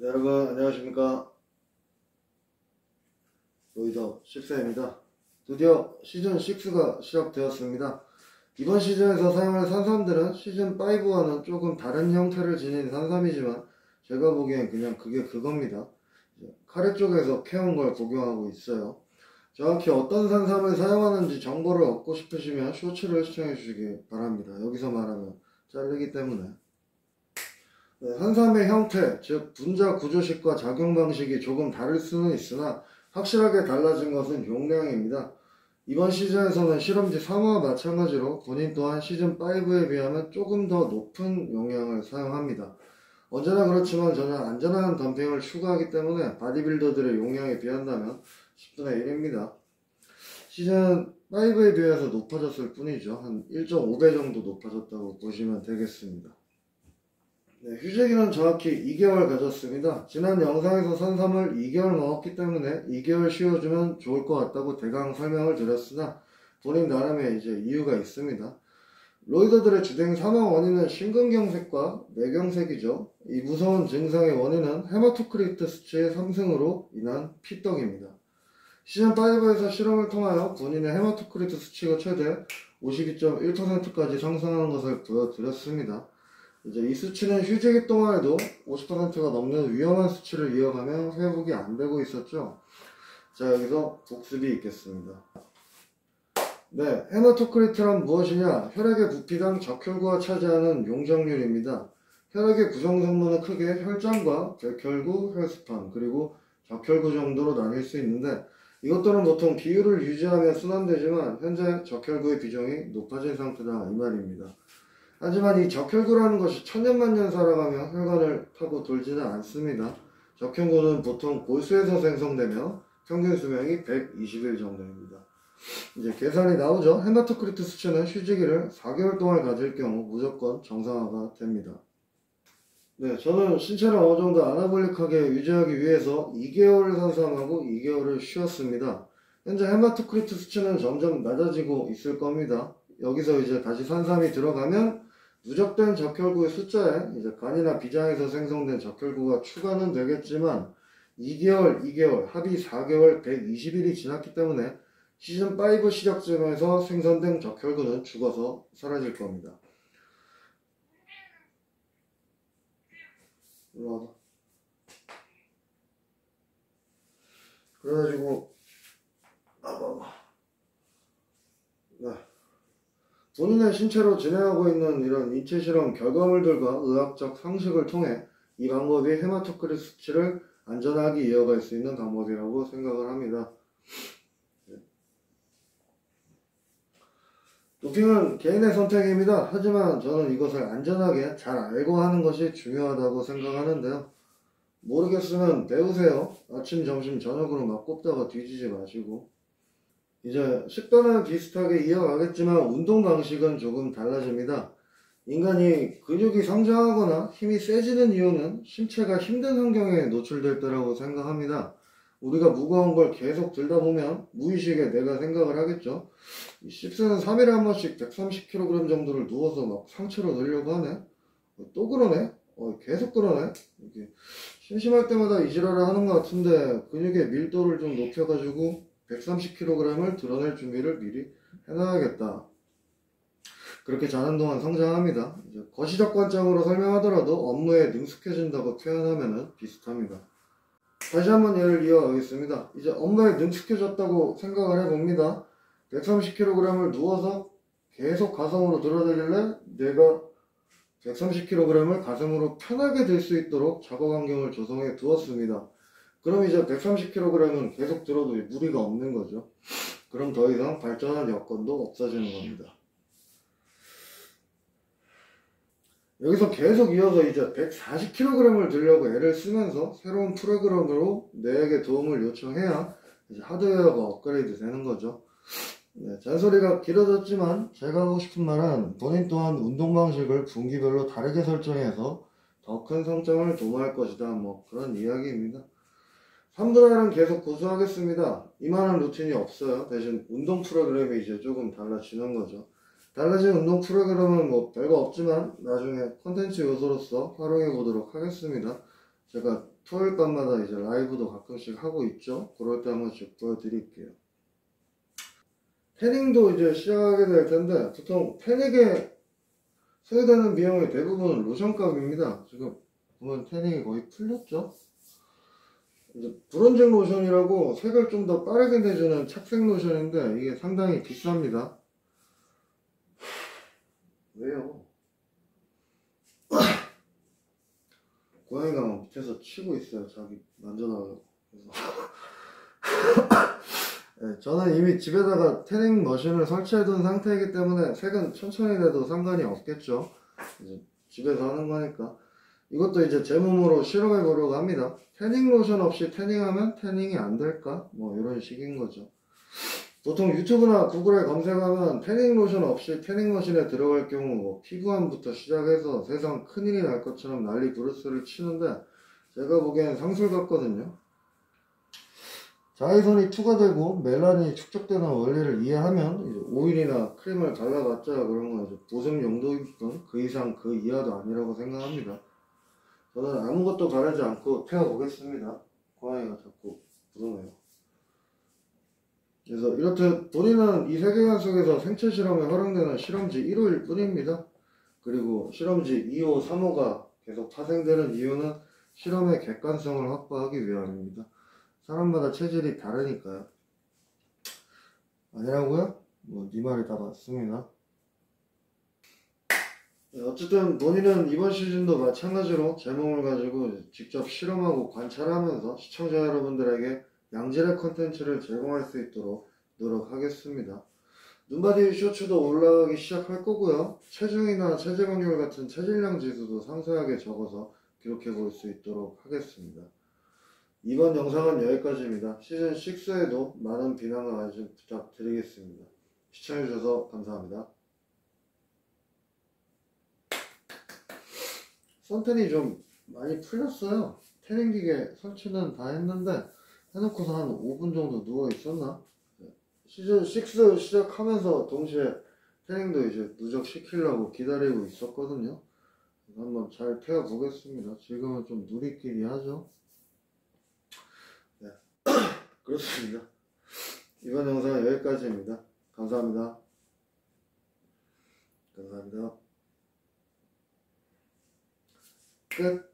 네, 여러분 안녕하십니까. 로이더 14입니다. 드디어 시즌 6가 시작되었습니다. 이번 시즌에서 사용할 산삼들은 시즌 5와는 조금 다른 형태를 지닌 산삼이지만 제가 보기엔 그냥 그게 그겁니다. 카레 쪽에서 캐온 걸 복용하고 있어요. 정확히 어떤 산삼을 사용하는지 정보를 얻고 싶으시면 쇼츠를 시청해 주시기 바랍니다. 여기서 말하면 잘리기 때문에. 네, 산삼의 형태, 즉 분자 구조식과 작용 방식이 조금 다를 수는 있으나 확실하게 달라진 것은 용량입니다. 이번 시즌에서는 실험지 3화와 마찬가지로 본인 또한 시즌 5에 비하면 조금 더 높은 용량을 사용합니다. 언제나 그렇지만 저는 안전한 덤핑을 추구하기 때문에 바디빌더들의 용량에 비한다면 10분의 1입니다. 시즌 5에 비해서 높아졌을 뿐이죠. 한 1.5배 정도 높아졌다고 보시면 되겠습니다. 네, 휴재기는 정확히 2개월 가졌습니다. 지난 영상에서 산삼을 2개월 먹었기 때문에 2개월 쉬어주면 좋을 것 같다고 대강 설명을 드렸으나 본인 나름의 이제 이유가 있습니다. 로이더들의 주된 사망 원인은 심근경색과 뇌경색이죠. 이 무서운 증상의 원인은 헤마토크리트 수치의 상승으로 인한 피떡입니다. 시즌5에서 실험을 통하여 본인의 헤마토크리트 수치가 최대 52.1%까지 상승하는 것을 보여드렸습니다. 이제 이 수치는 휴재기 동안에도 50%가 넘는 위험한 수치를 이어가며 회복이 안 되고 있었죠. 자, 여기서 복습이 있겠습니다. 네, 헤마토크리트란 무엇이냐? 혈액의 부피당 적혈구가 차지하는 용적률입니다. 혈액의 구성성분은 크게 혈장과 백혈구, 혈스판, 그리고 적혈구 정도로 나뉠 수 있는데 이것들은 보통 비율을 유지하며 순환되지만 현재 적혈구의 비중이 높아진 상태다 이 말입니다. 하지만 이 적혈구라는 것이 천년만년 살아가며 혈관을 타고 돌지는 않습니다. 적혈구는 보통 골수에서 생성되며 평균 수명이 120일 정도입니다. 이제 계산이 나오죠. 헤마토크리트 수치는 휴지기를 4개월 동안 가질 경우 무조건 정상화가 됩니다. 네, 저는 신체를 어느 정도 아나볼릭하게 유지하기 위해서 2개월을 산삼하고 2개월을 쉬었습니다. 현재 헤마토크리트 수치는 점점 낮아지고 있을 겁니다. 여기서 이제 다시 산삼이 들어가면 누적된 적혈구의 숫자에 이제 간이나 비장에서 생성된 적혈구가 추가는 되겠지만 2개월, 합의 4개월, 120일이 지났기 때문에 시즌5 시작점에서 생성된 적혈구는 죽어서 사라질 겁니다. 일로와봐. 그래가지고 네. 본인의 신체로 진행하고 있는 이런 인체 실험 결과물들과 의학적 상식을 통해 이 방법이 헤마토크리트 수치를 안전하게 이어갈 수 있는 방법이라고 생각을 합니다. 도핑은 개인의 선택입니다. 하지만 저는 이것을 안전하게 잘 알고 하는 것이 중요하다고 생각하는데요. 모르겠으면 배우세요. 아침, 점심, 저녁으로 막 꼽다가 뒤지지 마시고. 이제 식단은 비슷하게 이어가겠지만 운동 방식은 조금 달라집니다. 인간이 근육이 성장하거나 힘이 세지는 이유는 신체가 힘든 환경에 노출될 때라고 생각합니다. 우리가 무거운 걸 계속 들다 보면 무의식에 내가 생각을 하겠죠. 이 씹스는 3일에 한 번씩 130kg 정도를 누워서 막 상체로 넣으려고 하네. 또 그러네. 계속 그러네. 이렇게 심심할 때마다 이 지랄을 하는 것 같은데 근육의 밀도를 좀 높여가지고 130kg을 드러낼 준비를 미리 해놔야겠다. 그렇게 자는 동안 성장합니다. 이제 거시적 관점으로 설명하더라도 업무에 능숙해진다고 표현하면 비슷합니다. 다시 한번 예를 이어가겠습니다. 이제 업무에 능숙해졌다고 생각을 해봅니다. 130kg을 누워서 계속 가슴으로 들어들길래 내가 130kg을 가슴으로 편하게 들 수 있도록 작업 환경을 조성해 두었습니다. 그럼 이제 130kg은 계속 들어도 무리가 없는 거죠. 그럼 더 이상 발전할 여건도 없어지는 겁니다. 여기서 계속 이어서 이제 140kg을 들려고 애를 쓰면서 새로운 프로그램으로 뇌에게 도움을 요청해야 이제 하드웨어가 업그레이드 되는 거죠. 네, 잔소리가 길어졌지만 제가 하고 싶은 말은 본인 또한 운동 방식을 분기별로 다르게 설정해서 더 큰 성장을 도모할 것이다. 뭐 그런 이야기입니다. 3분의 1은 계속 고수하겠습니다. 이만한 루틴이 없어요. 대신 운동 프로그램이 이제 조금 달라지는 거죠. 달라진 운동 프로그램은 뭐 별거 없지만 나중에 콘텐츠 요소로서 활용해 보도록 하겠습니다. 제가 토요일 밤마다 이제 라이브도 가끔씩 하고 있죠. 그럴 때 한 번씩 보여드릴게요. 태닝도 이제 시작하게 될 텐데, 보통 태닝에 소요되는 비용의 대부분은 로션값입니다. 지금 보면 태닝이 거의 풀렸죠. 이제 브론징 로션이라고 색을 좀 더 빠르게 내주는 착색 로션인데 이게 상당히 비쌉니다. 왜요? 고양이가 막 밑에서 치고 있어요. 자기 만져달라고. 그래서 네, 저는 이미 집에다가 태닝 머신을 설치해둔 상태이기 때문에 색은 천천히 내도 상관이 없겠죠. 이제 집에서 하는 거니까. 이것도 이제 제 몸으로 실험해 보려고 합니다. 태닝 로션 없이 태닝하면 태닝이 안 될까? 뭐 이런 식인 거죠. 보통 유튜브나 구글에 검색하면 태닝 로션 없이 태닝 머신에 들어갈 경우 뭐 피부암부터 시작해서 세상 큰일이 날 것처럼 난리 부르스를 치는데 제가 보기엔 상술 같거든요. 자외선이 투과되고 멜라닌이 축적되는 원리를 이해하면 이제 오일이나 크림을 발라봤자 그런 건 이제 보습 용도일 뿐 그 이상 그 이하도 아니라고 생각합니다. 저는 아무것도 바르지 않고 태워보겠습니다. 고양이가 자꾸 부르네요. 그래서 이렇듯 본인은 이 세계관 속에서 생체 실험에 활용되는 실험지 1호일 뿐입니다. 그리고 실험지 2호, 3호가 계속 파생되는 이유는 실험의 객관성을 확보하기 위함입니다. 사람마다 체질이 다르니까요. 아니라고요? 뭐 네 말이 다 맞습니다. 어쨌든 본인은 이번 시즌도 마찬가지로 제 몸을 가지고 직접 실험하고 관찰하면서 시청자 여러분들에게 양질의 컨텐츠를 제공할 수 있도록 노력하겠습니다. 눈바디 쇼츠도 올라가기 시작할 거고요. 체중이나 체질 확률 같은 체질량 지수도 상세하게 적어서 기록해 볼 수 있도록 하겠습니다. 이번 영상은 여기까지입니다. 시즌 6에도 많은 비난과 관심 부탁드리겠습니다. 시청해주셔서 감사합니다. 선텐이 좀 많이 풀렸어요. 태닝 기계 설치는 다 했는데 해놓고서 한 5분 정도 누워 있었나? 시즌 6 시작하면서 동시에 태닝도 이제 누적시키려고 기다리고 있었거든요. 한번 잘 태워 보겠습니다. 지금은 좀 누리끼리 하죠. 네. 그렇습니다. 이번 영상은 여기까지입니다. 감사합니다. 감사합니다. 끝.